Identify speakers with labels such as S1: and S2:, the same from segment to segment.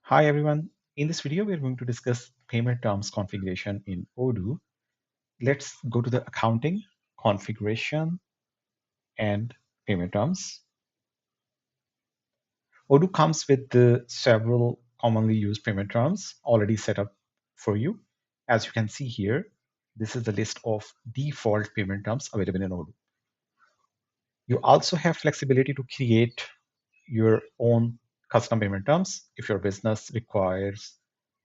S1: Hi everyone. In this video, we're going to discuss payment terms configuration in Odoo. Let's go to the accounting, configuration, and payment terms. Odoo comes with the several commonly used payment terms already set up for you. As you can see here, this is the list of default payment terms available in Odoo. You also have flexibility to create your own custom payment terms if your business requires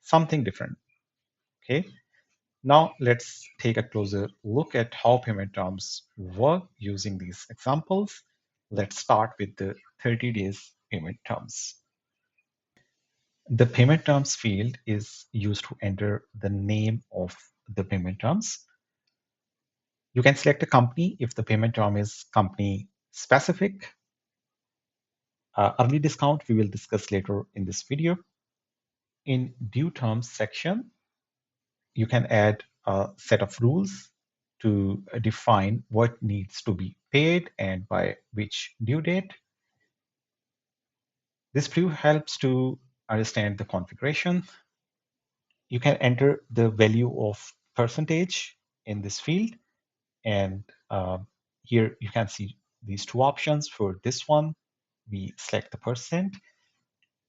S1: something different. Okay. Now let's take a closer look at how payment terms work using these examples. Let's start with the 30 days payment terms. The payment terms field is used to enter the name of the payment terms. You can select a company if the payment term is company specific. Early discount we will discuss later in this video. In due terms section, you can add a set of rules to define what needs to be paid and by which due date. This preview helps to understand the configuration. You can enter the value of percentage in this field, and here you can see these two options. For this one, we select the percent,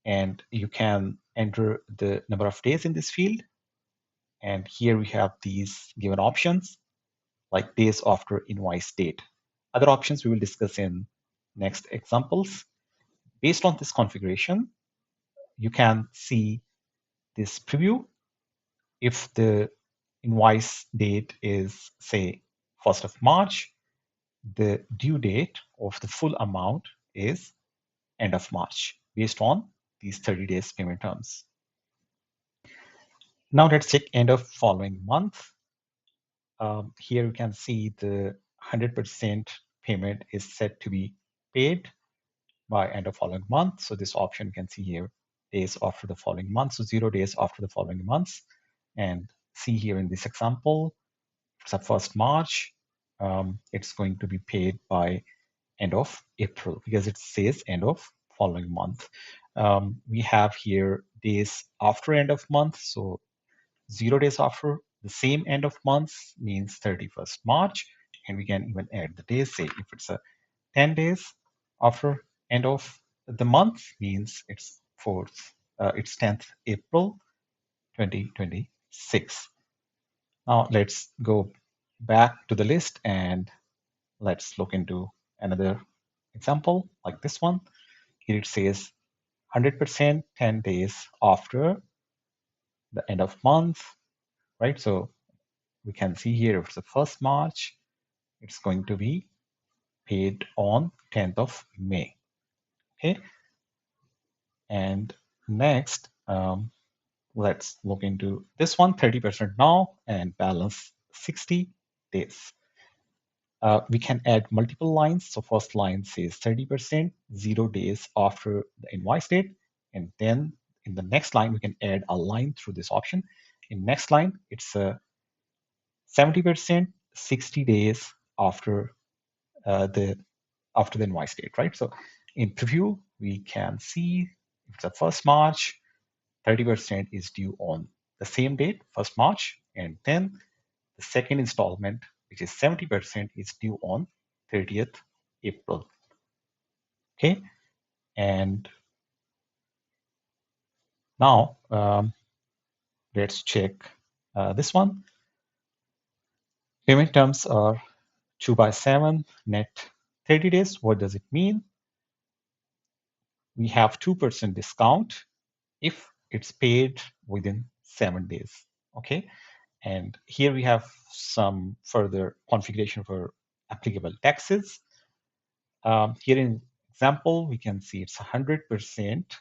S1: and you can enter the number of days in this field. And here we have these given options, like days after invoice date. Other options we will discuss in next examples. Based on this configuration, you can see this preview. If the invoice date is, say, 1st of March, the due date of the full amount is end of March, based on these 30 days payment terms. Now let's check end of following month. Here you can see the 100% payment is set to be paid by end of following month. So this option you can see here, days after the following month. So 0 days after the following months. And see here in this example, it's a 1st March. It's going to be paid by end of April because it says end of following month. We have here days after end of month. So 0 days after the same end of month means 31st March. And we can even add the days, say if it's a 10 days after end of the month means it's 10th April 2026. Now let's go back to the list and let's look into another example like this one. Here it says 100% 10 days after the end of month, right? So we can see here if it's the 1st March, it's going to be paid on 10th of May. Okay. And next, let's look into this one, 30% now and balance 60 days. We can add multiple lines. So first line says 30%, 0 days after the invoice date. And then in the next line, we can add a line through this option. In next line, it's 70%, 60 days after the invoice date, right? So in preview, we can see if it's the 1st March, 30% is due on the same date, 1st March, and then the second installment, which is 70%, is due on 30th April. Okay, and now let's check this one. Payment terms are 2/7 net 30 days. What does it mean? We have 2% discount if it's paid within 7 days. Okay, and here we have some further configuration for applicable taxes. Here in example, we can see it's 100%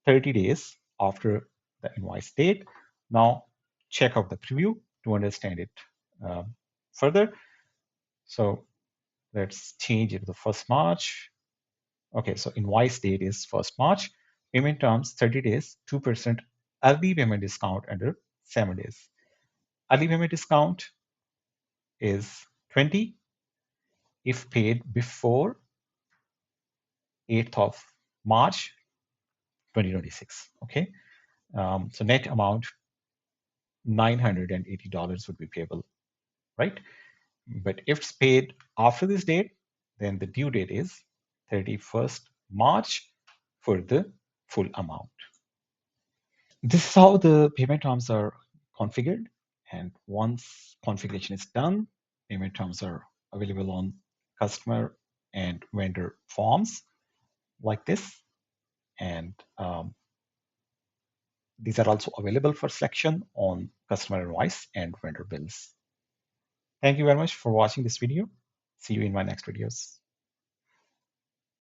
S1: 30 days after the invoice date. Now check out the preview to understand it further. So let's change it to the 1st March. Okay, so invoice date is 1st March. Payment terms 30 days, 2% early payment discount under 7 days. Early payment discount is 20 if paid before 8th of March 2026. Okay. So net amount $980 would be payable, right? But if it's paid after this date, then the due date is 31st March for the full amount. This is how the payment terms are configured. And once configuration is done, payment terms are available on customer and vendor forms like this. And these are also available for selection on customer invoice and vendor bills. Thank you very much for watching this video. See you in my next videos.